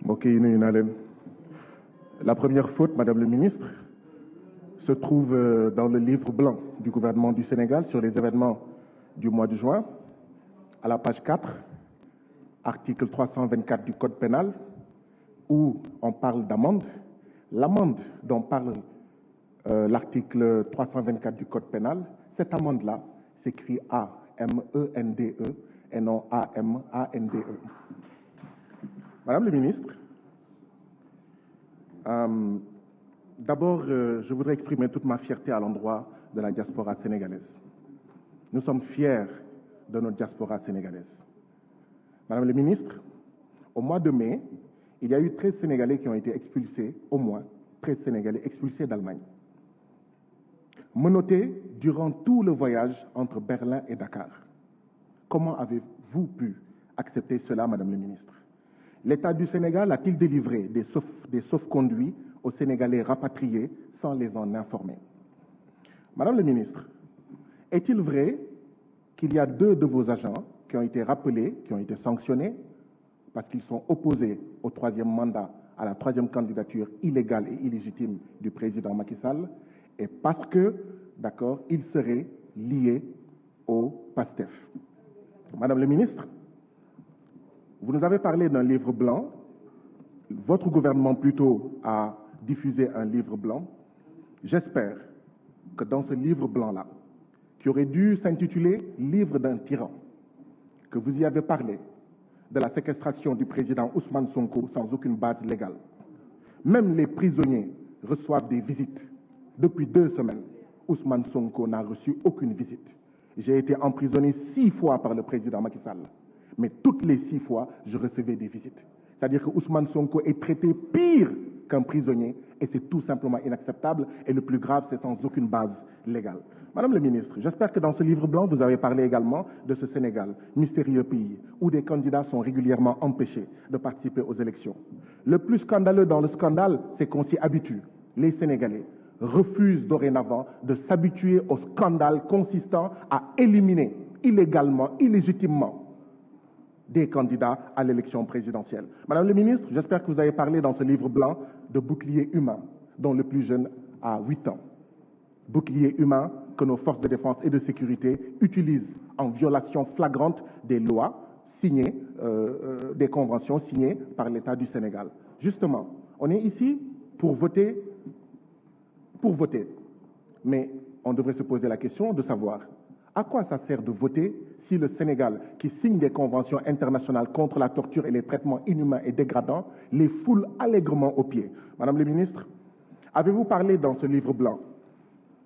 mbokk yi nuyu naa leen. La première faute, Madame le ministre, se trouve dans le livre blanc du gouvernement du Sénégal sur les événements du mois de juin, à la page 4, article 324 du Code pénal, où on parle d'amende. L'amende dont parle l'article 324 du Code pénal, cette amende-là s'écrit A-M-E-N-D-E et non A-M-A-N-D-E. Madame le ministre, d'abord, je voudrais exprimer toute ma fierté à l'endroit de la diaspora sénégalaise. Nous sommes fiers de notre diaspora sénégalaise. Madame le ministre, au mois de mai, il y a eu 13 Sénégalais qui ont été expulsés, au moins 13 Sénégalais expulsés d'Allemagne. Menottés durant tout le voyage entre Berlin et Dakar. Comment avez-vous pu accepter cela, Madame le ministre? L'État du Sénégal a-t-il délivré des sauf-conduits aux Sénégalais rapatriés sans les en informer? Madame le ministre, est-il vrai qu'il y a 2 de vos agents qui ont été rappelés, qui ont été sanctionnés parce qu'ils sont opposés au 3e mandat, à la 3e candidature illégale et illégitime du président Macky Sall, et parce que, d'accord, ils seraient liés au PASTEF? Madame le ministre, vous nous avez parlé d'un livre blanc. Votre gouvernement plutôt a diffusé un livre blanc. J'espère que dans ce livre blanc-là, qui aurait dû s'intituler « Livre d'un tyran », que vous y avez parlé de la séquestration du président Ousmane Sonko sans aucune base légale. Même les prisonniers reçoivent des visites. Depuis 2 semaines, Ousmane Sonko n'a reçu aucune visite. J'ai été emprisonné 6 fois par le président Macky Sall. Mais toutes les 6 fois, je recevais des visites. C'est-à-dire que Ousmane Sonko est traité pire qu'un prisonnier et c'est tout simplement inacceptable. Et le plus grave, c'est sans aucune base légale. Madame le ministre, j'espère que dans ce livre blanc, vous avez parlé également de ce Sénégal, mystérieux pays, où des candidats sont régulièrement empêchés de participer aux élections. Le plus scandaleux dans le scandale, c'est qu'on s'y habitue. Les Sénégalais refusent dorénavant de s'habituer au scandale consistant à éliminer illégalement, illégitimement, des candidats à l'élection présidentielle. Madame le ministre, j'espère que vous avez parlé dans ce livre blanc de bouclier humain, dont le plus jeune a 8 ans. Bouclier humain que nos forces de défense et de sécurité utilisent en violation flagrante des lois signées, des conventions signées par l'État du Sénégal. Justement, on est ici pour voter, mais on devrait se poser la question de savoir à quoi ça sert de voter si le Sénégal, qui signe des conventions internationales contre la torture et les traitements inhumains et dégradants, les foule allègrement aux pieds? Madame le ministre, avez-vous parlé dans ce livre blanc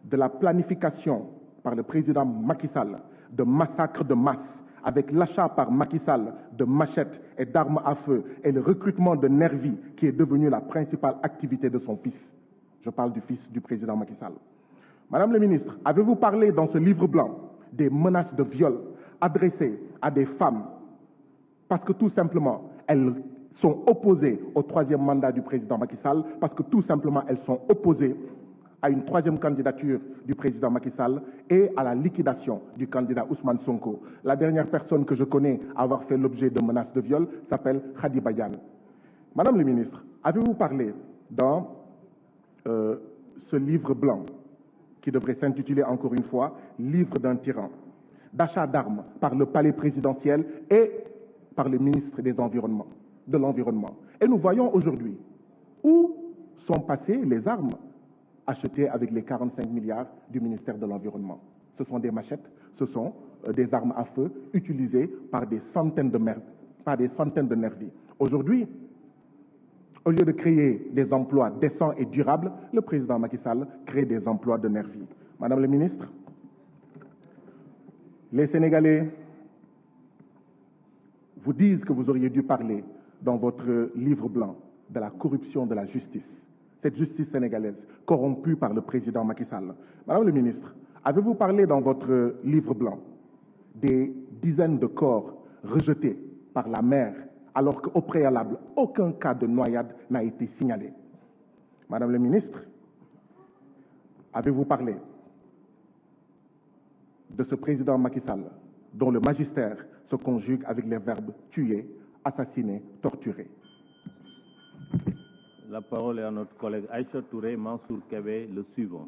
de la planification par le président Macky Sall de massacres de masse avec l'achat par Macky Sall de machettes et d'armes à feu et le recrutement de nervis qui est devenu la principale activité de son fils? Je parle du fils du président Macky Sall. Madame le ministre, avez-vous parlé dans ce livre blanc des menaces de viol adressées à des femmes parce que tout simplement elles sont opposées au 3e mandat du président Macky Sall, parce que tout simplement elles sont opposées à une 3e candidature du président Macky Sall et à la liquidation du candidat Ousmane Sonko? La dernière personne que je connais à avoir fait l'objet de menaces de viol s'appelle Khady Badiane. Madame le ministre, avez-vous parlé dans ce livre blanc qui devrait s'intituler encore une fois « Livre d'un tyran », d'achat d'armes par le palais présidentiel et par le ministre de l'Environnement. Et nous voyons aujourd'hui où sont passées les armes achetées avec les 45 milliards du ministère de l'Environnement. Ce sont des machettes, ce sont des armes à feu utilisées par des centaines de nervis. Aujourd'hui, au lieu de créer des emplois décents et durables, le président Macky Sall crée des emplois de nervis. Madame la ministre, les Sénégalais vous disent que vous auriez dû parler dans votre livre blanc de la corruption de la justice, cette justice sénégalaise corrompue par le président Macky Sall. Madame la ministre, avez-vous parlé dans votre livre blanc des dizaines de corps rejetés par la mer alors qu'au préalable, aucun cas de noyade n'a été signalé? Madame la ministre, avez-vous parlé de ce président Macky Sall dont le magistère se conjugue avec les verbes tuer, assassiner, torturer? La parole est à notre collègue Aïcha Touré Mansour Kébé, le suivant.